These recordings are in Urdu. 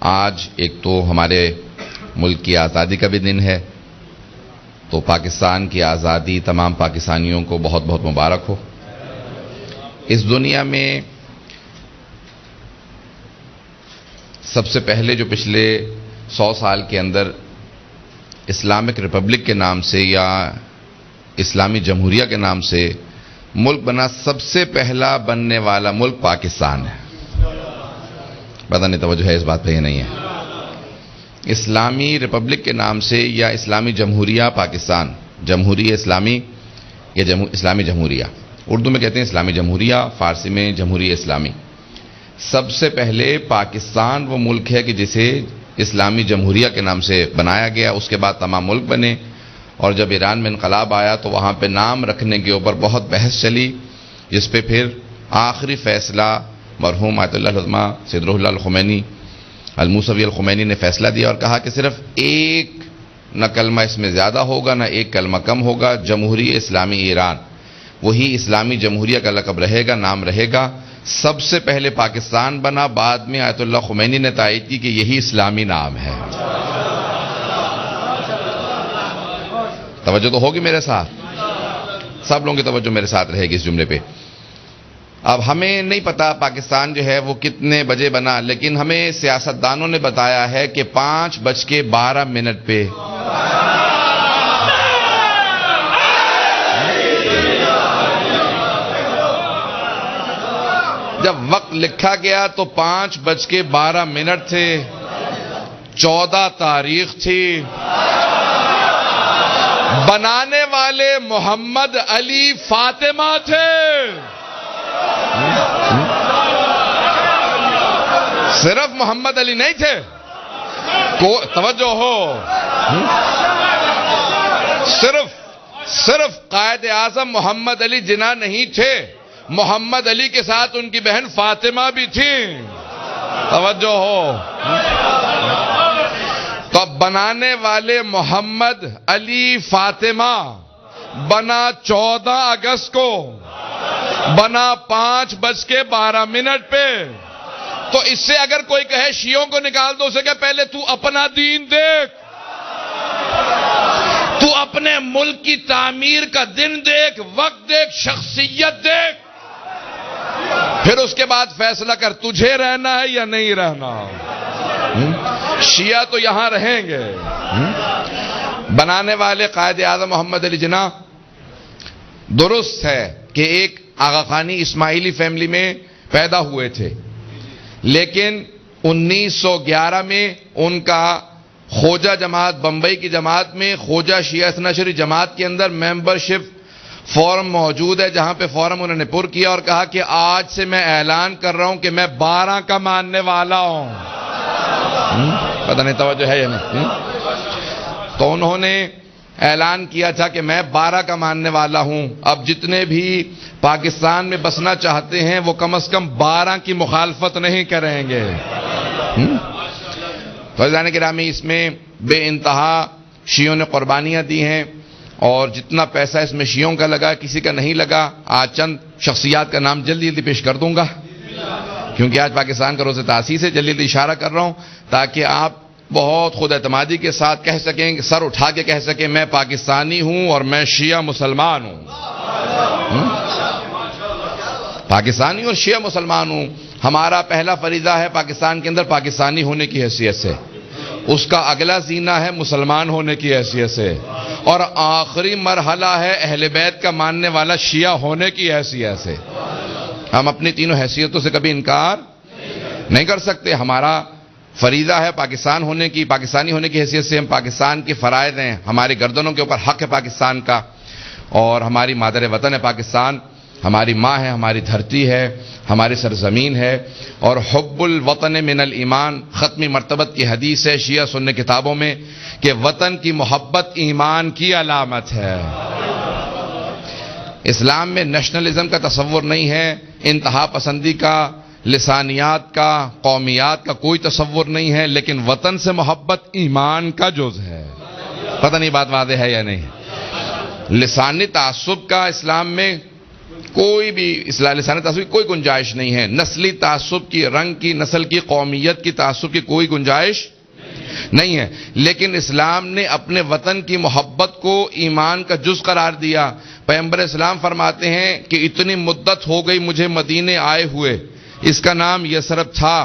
آج ایک تو ہمارے ملک کی آزادی کا بھی دن ہے، تو پاکستان کی آزادی تمام پاکستانیوں کو بہت بہت مبارک ہو۔ اس دنیا میں سب سے پہلے جو پچھلے 100 سال کے اندر اسلامک ریپبلک کے نام سے یا اسلامی جمہوریہ کے نام سے ملک بنا، سب سے پہلا بننے والا ملک پاکستان ہے۔ پتہ نہیں توجہ ہے اس بات پہ یا نہیں ہے؟ اسلامی ریپبلک کے نام سے یا اسلامی جمہوریہ پاکستان، جمہوریہ اسلامی یا اسلامی جمہوریہ، اردو میں کہتے ہیں اسلامی جمہوریہ، فارسی میں جمہوریہ اسلامی۔ سب سے پہلے پاکستان وہ ملک ہے کہ جسے اسلامی جمہوریہ کے نام سے بنایا گیا، اس کے بعد تمام ملک بنے، اور جب ایران میں انقلاب آیا تو وہاں پہ نام رکھنے کے اوپر بہت بحث چلی، جس پہ پھر آخری فیصلہ مرحوم آیت اللہ العظمہ سید روح اللہ الخمینی الموسوی الخمینی نے فیصلہ دیا اور کہا کہ صرف ایک نہ کلمہ اس میں زیادہ ہوگا نہ ایک کلمہ کم ہوگا، جمہوریہ اسلامی ایران، وہی اسلامی جمہوریہ کا لقب رہے گا، نام رہے گا۔ سب سے پہلے پاکستان بنا، بعد میں آیت اللہ خمینی نے تائید کی کہ یہی اسلامی نام ہے۔ توجہ تو ہوگی میرے ساتھ؟ سب لوگوں کی توجہ میرے ساتھ رہے گی اس جملے پہ۔ اب ہمیں نہیں پتا پاکستان جو ہے وہ کتنے بجے بنا، لیکن ہمیں سیاستدانوں نے بتایا ہے کہ 5:12 پہ جب وقت لکھا گیا تو 5:12 تھے، 14 تاریخ تھی، بنانے والے محمد علی فاطمہ تھے۔ صرف محمد علی نہیں تھے، توجہ ہو، صرف قائد اعظم محمد علی جناح نہیں تھے، محمد علی کے ساتھ ان کی بہن فاطمہ بھی تھی۔ توجہ ہو، تو اب بنانے والے محمد علی فاطمہ بنا 14 اگست کو، بنا 5:12 پہ۔ تو اس سے اگر کوئی کہے شیعوں کو نکال دو، اسے کہ پہلے تو اپنا دین دیکھ، تو اپنے ملک کی تعمیر کا دن دیکھ، وقت دیکھ، شخصیت دیکھ، پھر اس کے بعد فیصلہ کر تجھے رہنا ہے یا نہیں رہنا۔ شیعہ تو یہاں رہیں گے۔ بنانے والے قائد اعظم محمد علی جناح، درست ہے کہ ایک آغا خانی اسماعیلی فیملی میں پیدا ہوئے تھے، لیکن 1911 میں ان کا خوجہ جماعت، بمبئی کی جماعت میں خوجہ شیعہ اثنا عشری جماعت کے اندر ممبرشپ فارم موجود ہے، جہاں پہ فارم انہوں نے پر کیا اور کہا کہ آج سے میں اعلان کر رہا ہوں کہ میں 12 کا ماننے والا ہوں۔ پتہ نہیں توجہ ہے یا نہیں؟ تو انہوں نے اعلان کیا تھا کہ میں 12 کا ماننے والا ہوں، اب جتنے بھی پاکستان میں بسنا چاہتے ہیں وہ کم از کم 12 کی مخالفت نہیں کریں گے۔ فیضان گرامی، اس میں بے انتہا شیعوں نے قربانیاں دی ہیں، اور جتنا پیسہ اس میں شیعوں کا لگا، کسی کا نہیں لگا۔ آج چند شخصیات کا نام جلدی جلدی پیش کر دوں گا، کیونکہ آج پاکستان کا روز تاسیس ہے، جلدی جلدی اشارہ کر رہا ہوں تاکہ آپ بہت خود اعتمادی کے ساتھ کہہ سکیں، سر اٹھا کے کہہ سکیں میں پاکستانی ہوں اور میں شیعہ مسلمان ہوں۔ پاکستانی اور شیعہ مسلمان ہوں۔ ہمارا پہلا فریضہ ہے پاکستان کے اندر پاکستانی ہونے کی حیثیت سے، اس کا اگلا زینہ ہے مسلمان ہونے کی حیثیت سے، اور آخری مرحلہ ہے اہل بیت کا ماننے والا شیعہ ہونے کی حیثیت سے۔ ہم اپنی تینوں حیثیتوں سے کبھی انکار نہیں کر سکتے۔ ہمارا فریضہ ہے پاکستان ہونے کی، پاکستانی ہونے کی حیثیت سے ہم پاکستان کی فرائض ہیں، ہماری گردنوں کے اوپر حق ہے پاکستان کا، اور ہماری مادر وطن ہے پاکستان، ہماری ماں ہے، ہماری دھرتی ہے، ہماری سرزمین ہے، اور حب الوطن من الایمان ختمی مرتبت کی حدیث ہے شیعہ سنی کتابوں میں کہ وطن کی محبت ایمان کی علامت ہے۔ اسلام میں نیشنلزم کا تصور نہیں ہے، انتہا پسندی کا، لسانیات کا، قومیات کا کوئی تصور نہیں ہے، لیکن وطن سے محبت ایمان کا جز ہے۔ پتہ نہیں بات واضح ہے یا نہیں؟ لسانی تعصب کا اسلام میں کوئی بھی اصلاح لسانی تعصب کی کوئی گنجائش نہیں ہے. نسلی تعصب کی، رنگ کی، نسل کی، قومیت کی تعصب کی کوئی گنجائش نہیں ہے. لیکن اسلام نے اپنے وطن کی محبت کو ایمان کا جز قرار دیا. پیغمبر اسلام فرماتے ہیں کہ اتنی مدت ہو گئی مجھے مدینے آئے ہوئے، اس کا نام یثرب تھا،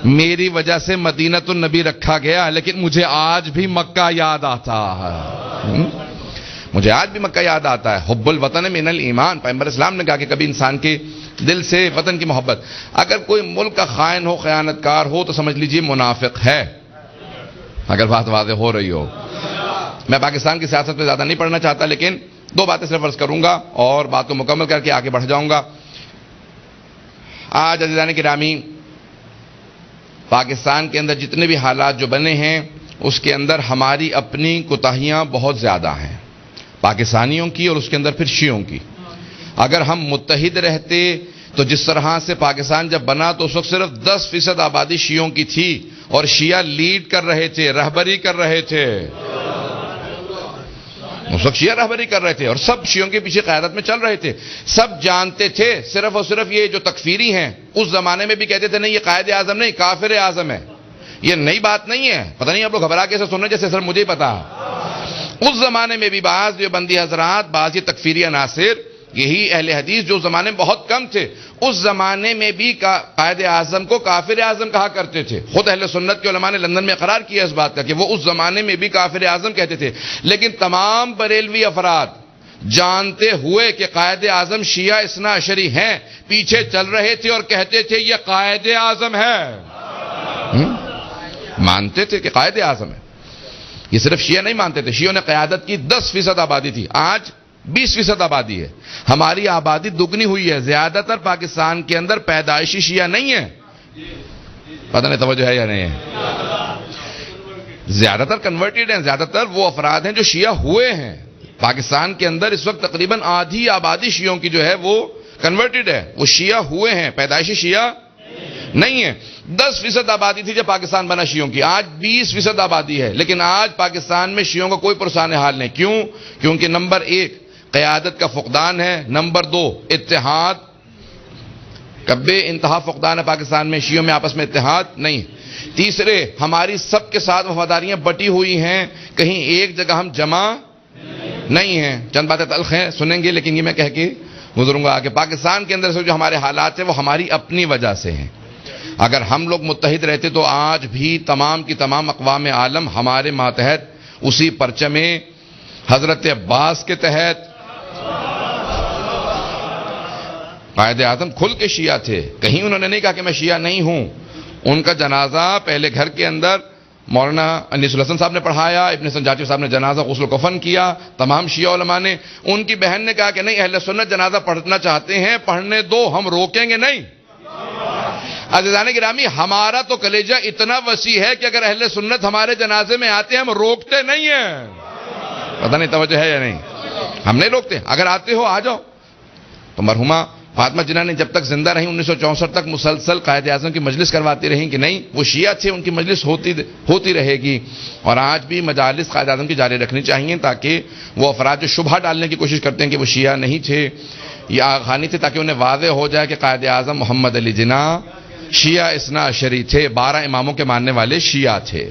میری وجہ سے مدینۃ النبی رکھا گیا، لیکن مجھے آج بھی مکہ یاد آتا ہے. مجھے آج بھی مکہ یاد آتا ہے. حب الوطن من الایمان. پیغمبر اسلام نے کہا کہ کبھی انسان کے دل سے وطن کی محبت. اگر کوئی ملک کا خائن ہو، خیانت کار ہو، تو سمجھ لیجئے منافق ہے، اگر بات واضح ہو رہی ہو. میں پاکستان کی سیاست پہ زیادہ نہیں پڑھنا چاہتا، لیکن دو باتیں صرف عرض کروں گا اور بات کو مکمل کر کے آگے بڑھ جاؤں گا. آج عزیزان گرامی، پاکستان کے اندر جتنے بھی حالات جو بنے ہیں اس کے اندر ہماری اپنی کوتاہیاں بہت زیادہ ہیں، پاکستانیوں کی اور اس کے اندر پھر شیعوں کی. اگر ہم متحد رہتے تو جس طرح سے پاکستان جب بنا تو اس وقت صرف 10% آبادی شیعوں کی تھی اور شیعہ لیڈ کر رہے تھے، رہبری کر رہے تھے. اس وقت شیعہ رہبری کر رہے تھے اور سب شیعوں کے پیچھے قیادت میں چل رہے تھے. سب جانتے تھے، صرف اور صرف یہ جو تکفیری ہیں اس زمانے میں بھی کہتے تھے نہیں یہ قائد اعظم نہیں، کافر اعظم ہے. یہ نئی بات نہیں ہے. پتہ نہیں آپ لوگ گھبرا کے سن رہے جیسے سر مجھے ہی پتا. اس زمانے میں بھی بعض دیوبندی حضرات، بعض یہ تکفیری عناصر، یہی اہل حدیث جو زمانے میں بہت کم تھے، اس زمانے میں بھی قائد اعظم کو کافر اعظم کہا کرتے تھے. خود اہل سنت کے علماء نے لندن میں اقرار کیا اس بات کا کہ وہ اس زمانے میں بھی کافر اعظم کہتے تھے. لیکن تمام بریلوی افراد جانتے ہوئے کہ قائد اعظم شیعہ اثنا عشری ہیں پیچھے چل رہے تھے اور کہتے تھے یہ قائد اعظم ہے. مانتے تھے کہ قائد اعظم ہے. یہ صرف شیعہ نہیں مانتے تھے. شیعوں نے قیادت کی 10% آبادی تھی، آج 20% آبادی ہے. ہماری آبادی دگنی ہوئی ہے. زیادہ تر پاکستان کے اندر پیدائشی شیعہ نہیں ہے. پتہ نہیں توجہ ہے یا نہیں ہے. زیادہ تر کنورٹیڈ ہیں. زیادہ تر وہ افراد ہیں جو شیعہ ہوئے ہیں. پاکستان کے اندر اس وقت تقریباً آدھی آبادی شیعوں کی جو ہے وہ کنورٹیڈ ہے، وہ شیعہ ہوئے ہیں، پیدائشی شیعہ نہیں ہے. 10% آبادی تھی جب پاکستان بنا شیعوں کی، آج 20% آبادی ہے. لیکن آج پاکستان میں شیعوں کا کوئی پرسان حال نہیں. کیوں؟ کیونکہ نمبر 1 قیادت کا فقدان ہے، نمبر 2 اتحاد کبے انتہا فقدان ہے. پاکستان میں شیعوں میں آپس میں اتحاد نہیں. تیسرے ہماری سب کے ساتھ وفاداریاں بٹی ہوئی ہیں، کہیں ایک جگہ ہم جمع نہیں ہیں. چند باتیں تلخ ہیں، سنیں گے، لیکن یہ میں کہہ کے گزروں گا کہ پاکستان کے اندر سے جو ہمارے حالات ہیں وہ ہماری اپنی وجہ سے ہیں. اگر ہم لوگ متحد رہتے تو آج بھی تمام کی تمام اقوام عالم ہمارے ماتحت اسی پرچم حضرت عباس کے تحت. قائد اعظم کھل کے شیعہ تھے، کہیں انہوں نے نہیں کہا کہ میں شیعہ نہیں ہوں. ان کا جنازہ پہلے گھر کے اندر مولانا انیس الحسن صاحب نے پڑھایا، ابن سنجاتی صاحب نے جنازہ غسل و کفن کیا، تمام شیعہ علماء نے. ان کی بہن نے کہا کہ نہیں، اہل سنت جنازہ پڑھنا چاہتے ہیں، پڑھنے دو، ہم روکیں گے نہیں. عزیزان گرامی، ہمارا تو کلیجہ اتنا وسیع ہے کہ اگر اہل سنت ہمارے جنازے میں آتے ہیں ہم روکتے نہیں ہیں. پتہ نہیں توجہ ہے یا نہیں. ہم نہیں روکتے. اگر آتے ہو آ جاؤ. تو مرحومہ فاطمہ جناح نے جب تک زندہ رہیں 1964 تک مسلسل قائد اعظم کی مجلس کرواتی رہیں کہ نہیں وہ شیعہ تھے، ان کی مجلس ہوتی رہے گی. اور آج بھی مجالس قائد اعظم کی جاری رکھنی چاہیے تاکہ وہ افراد جو شبہہ ڈالنے کی کوشش کرتے ہیں کہ وہ شیعہ نہیں تھے یا آغانی تھے، تاکہ انہیں واضح ہو جائے کہ قائد اعظم محمد علی جناح شیعہ اثنا عشری تھے، 12 اماموں کے ماننے والے شیعہ تھے.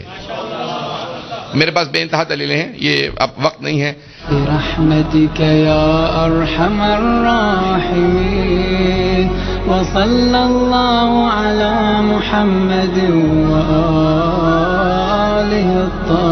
میرے پاس بے انتہا دلیلیں ہیں، یہ اب وقت نہیں ہے. برحمتك يا أرحم الراحمين وصلى الله على محمد وآله الطاهرين.